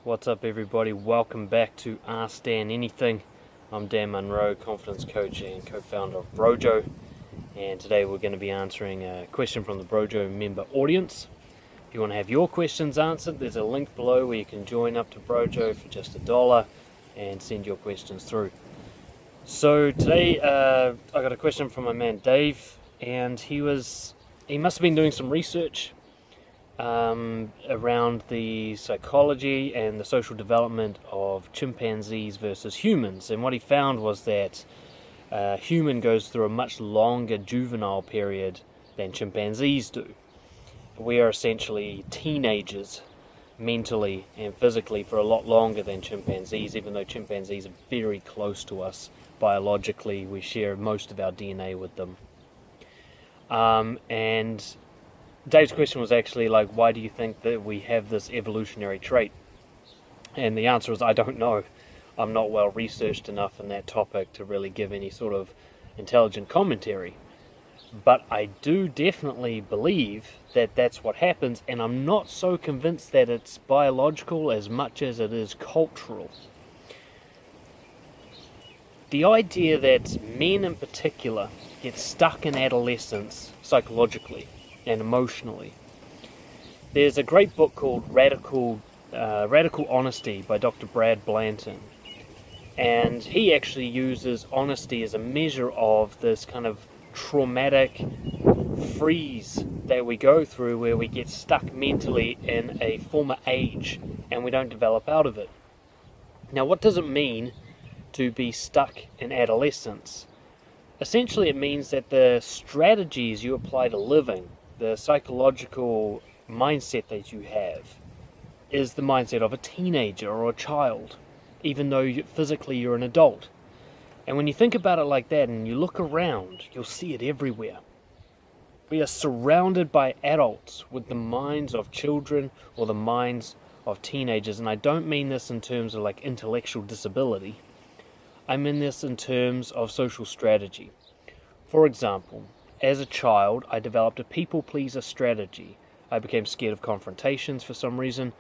What's up, everybody? Welcome back to Ask Dan Anything. I'm Dan Munro, confidence coach and co-founder of Brojo, and today we're going to be answering a question from the Brojo member audience. If you want to have your questions answered, there's a link below where you can join up to Brojo for just $1 and send your questions through. So today I got a question from my man Dave, and he must have been doing some research around the psychology and the social development of chimpanzees versus humans. And what he found was that a human goes through a much longer juvenile period than chimpanzees do. We are essentially teenagers mentally and physically for a lot longer than chimpanzees, even though chimpanzees are very close to us biologically. We share most of our DNA with them. And Dave's question was actually like, why do you think that we have this evolutionary trait? And the answer is, I don't know. I'm not well researched enough in that topic to really give any sort of intelligent commentary. But I do definitely believe that that's what happens, and I'm not so convinced that it's biological as much as it is cultural. The idea that men in particular get stuck in adolescence psychologically and emotionally. There's a great book called Radical Honesty by Dr. Brad Blanton, and he actually uses honesty as a measure of this kind of traumatic freeze that we go through where we get stuck mentally in a former age and we don't develop out of it. Now, what does it mean to be stuck in adolescence? Essentially, it means that the strategies you apply to living, the psychological mindset that you have, is the mindset of a teenager or a child, even though physically you're an adult. And when you think about it like that and you look around, you'll see it everywhere. We are surrounded by adults with the minds of children or the minds of teenagers. And I don't mean this in terms of like intellectual disability. I mean this in terms of social strategy. For example, as a child, I developed a people-pleaser strategy. I became scared of confrontations for some reason,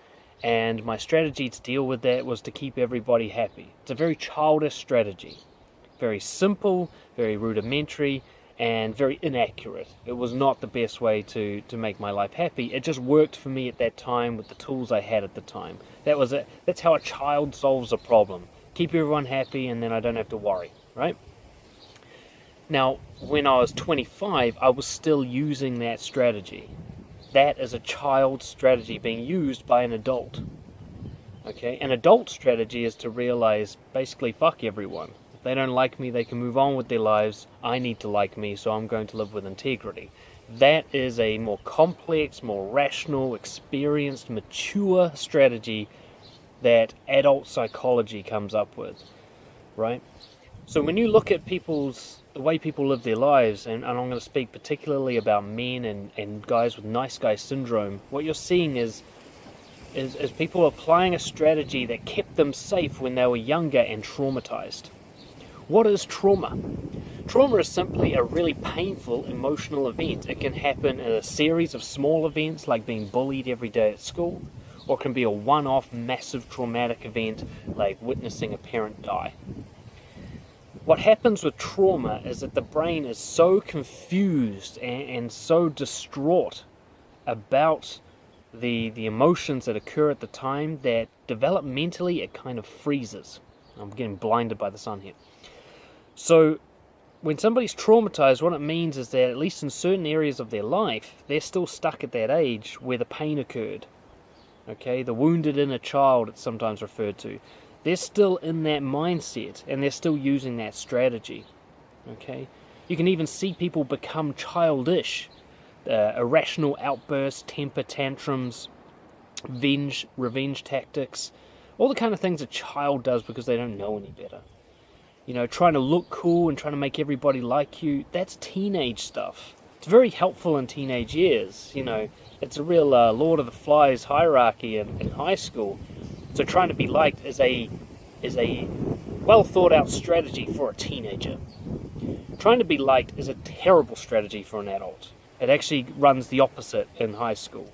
and my strategy to deal with that was to keep everybody happy. It's a very childish strategy. Very simple, very rudimentary, and very inaccurate. It was not the best way to make my life happy. It just worked for me at that time with the tools I had at the time. That's how a child solves a problem. Keep everyone happy, and then I don't have to worry, right? Now, when I was 25, I was still using that strategy. That is a child strategy being used by an adult. Okay? An adult strategy is to realize, basically, fuck everyone. If they don't like me, they can move on with their lives. I need to like me, so I'm going to live with integrity. That is a more complex, more rational, experienced, mature strategy that adult psychology comes up with, right? So when you look at the way people live their lives, and I'm going to speak particularly about men and guys with nice guy syndrome, what you're seeing is people applying a strategy that kept them safe when they were younger and traumatized. What is trauma? Trauma is simply a really painful emotional event. It can happen in a series of small events like being bullied every day at school, or it can be a one-off massive traumatic event like witnessing a parent die. What happens with trauma is that the brain is so confused and so distraught about the emotions that occur at the time that developmentally it kind of freezes. I'm getting blinded by the sun here. So when somebody's traumatized, what it means is that at least in certain areas of their life, they're still stuck at that age where the pain occurred. Okay, the wounded inner child, it's sometimes referred to. They're still in that mindset, and they're still using that strategy. Okay, you can even see people become childish, irrational outbursts, temper tantrums, revenge tactics, all the kind of things a child does because they don't know any better. You know, trying to look cool and trying to make everybody like you, that's teenage stuff. It's very helpful in teenage years. You know, it's a real Lord of the Flies hierarchy in high school. So trying to be liked is a well thought out strategy for a teenager. Trying to be liked is a terrible strategy for an adult. It actually runs the opposite in high school.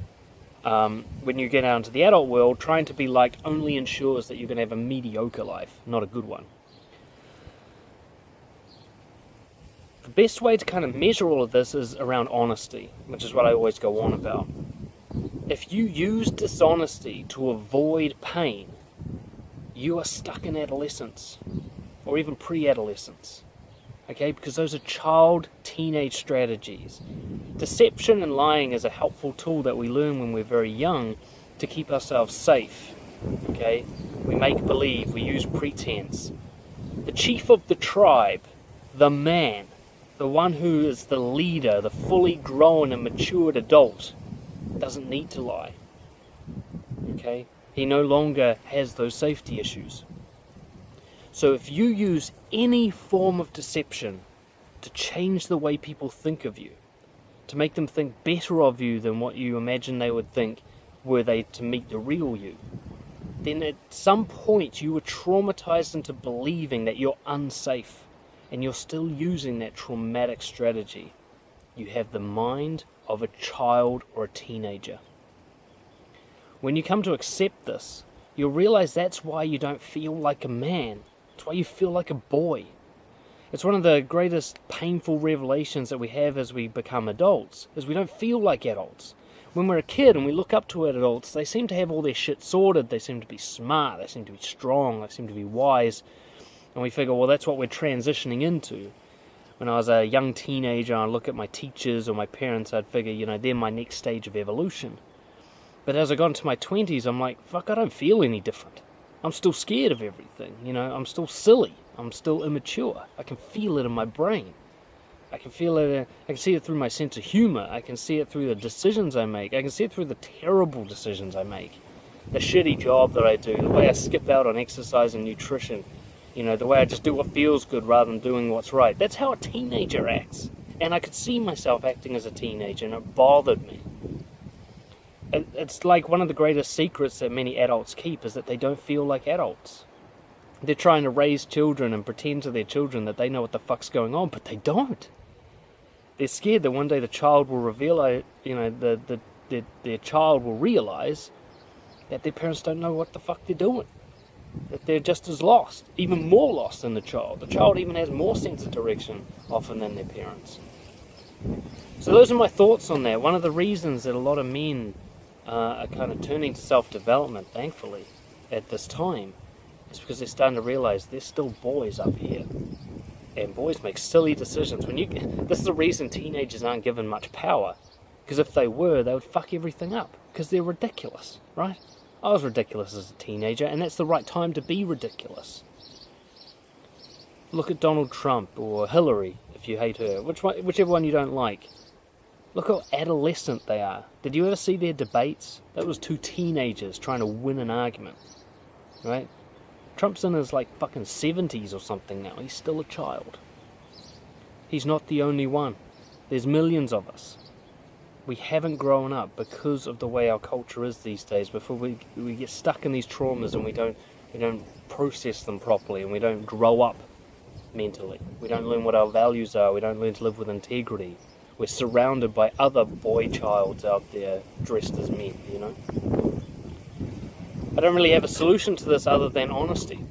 when you get out into the adult world, trying to be like only ensures that you're going to have a mediocre life, not a good one. The best way to kind of measure all of this is around honesty, which is what I always go on about. If you use dishonesty to avoid pain, you are stuck in adolescence, or even pre-adolescence, okay? Because those are child, teenage strategies. Deception and lying is a helpful tool that we learn when we're very young to keep ourselves safe, okay? We make believe, we use pretense. The chief of the tribe, the man, the one who is the leader, the fully grown and matured adult, doesn't need to lie, okay? He no longer has those safety issues. So if you use any form of deception to change the way people think of you, to make them think better of you than what you imagine they would think were they to meet the real you, then at some point you were traumatized into believing that you're unsafe, and you're still using that traumatic strategy. You have the mind of a child or a teenager. When you come to accept this, you'll realize that's why you don't feel like a man. It's why you feel like a boy. It's one of the greatest painful revelations that we have as we become adults, is we don't feel like adults. When we're a kid and we look up to adults, they seem to have all their shit sorted, they seem to be smart, they seem to be strong, they seem to be wise, and we figure, well, that's what we're transitioning into. When I was a young teenager, I'd look at my teachers or my parents, I'd figure, they're my next stage of evolution. But as I got into my 20s, I'm like, fuck, I don't feel any different. I'm still scared of everything, I'm still silly. I'm still immature. I can feel it in my brain. I can feel it, I can see it through my sense of humor. I can see it through the decisions I make. I can see it through the terrible decisions I make. The shitty job that I do, the way I skip out on exercise and nutrition, the way I just do what feels good rather than doing what's right. That's how a teenager acts. And I could see myself acting as a teenager, and it bothered me. It's like one of the greatest secrets that many adults keep is that they don't feel like adults. They're trying to raise children and pretend to their children that they know what the fuck's going on, but they don't. They're scared that one day the child will reveal, their child will realize that their parents don't know what the fuck they're doing. That they're just as lost, even more lost than the child. The child even has more sense of direction often than their parents. So those are my thoughts on that. One of the reasons that a lot of men are kind of turning to self-development, thankfully, at this time, is because they're starting to realize there's still boys up here. And boys make silly decisions. This is the reason teenagers aren't given much power. Because if they were, they would fuck everything up. Because they're ridiculous, right? I was ridiculous as a teenager, and that's the right time to be ridiculous. Look at Donald Trump, or Hillary, if you hate her. Whichever one you don't like. Look how adolescent they are. Did you ever see their debates? That was two teenagers trying to win an argument. Right? Trump's in his fucking 70s or something now. He's still a child. He's not the only one. There's millions of us. We haven't grown up because of the way our culture is these days. Before we get stuck in these traumas and we don't process them properly, and we don't grow up mentally. We don't learn what our values are. We don't learn to live with integrity. We're surrounded by other boy childs out there dressed as men, I don't really have a solution to this other than honesty.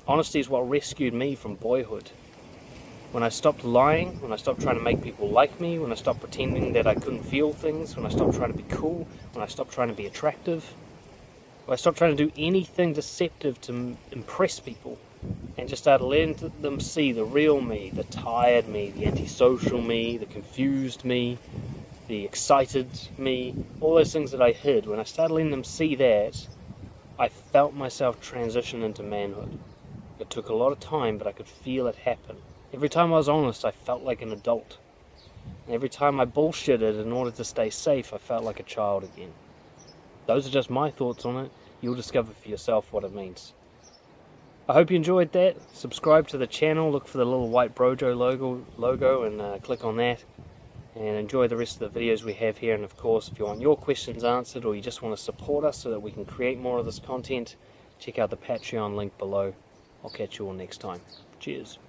Honesty is what rescued me from boyhood. When I stopped lying, when I stopped trying to make people like me, when I stopped pretending that I couldn't feel things, when I stopped trying to be cool, when I stopped trying to be attractive, when I stopped trying to do anything deceptive to impress people, and just started letting them see the real me, the tired me, the antisocial me, the confused me, the excited me, all those things that I hid. When I started letting them see that, I felt myself transition into manhood. It took a lot of time, but I could feel it happen. Every time I was honest, I felt like an adult. And every time I bullshitted in order to stay safe, I felt like a child again. Those are just my thoughts on it. You'll discover for yourself what it means. I hope you enjoyed that. Subscribe to the channel, look for the little white Brojo logo and click on that. And enjoy the rest of the videos we have here. And of course, if you want your questions answered or you just want to support us so that we can create more of this content, check out the Patreon link below. I'll catch you all next time. Cheers.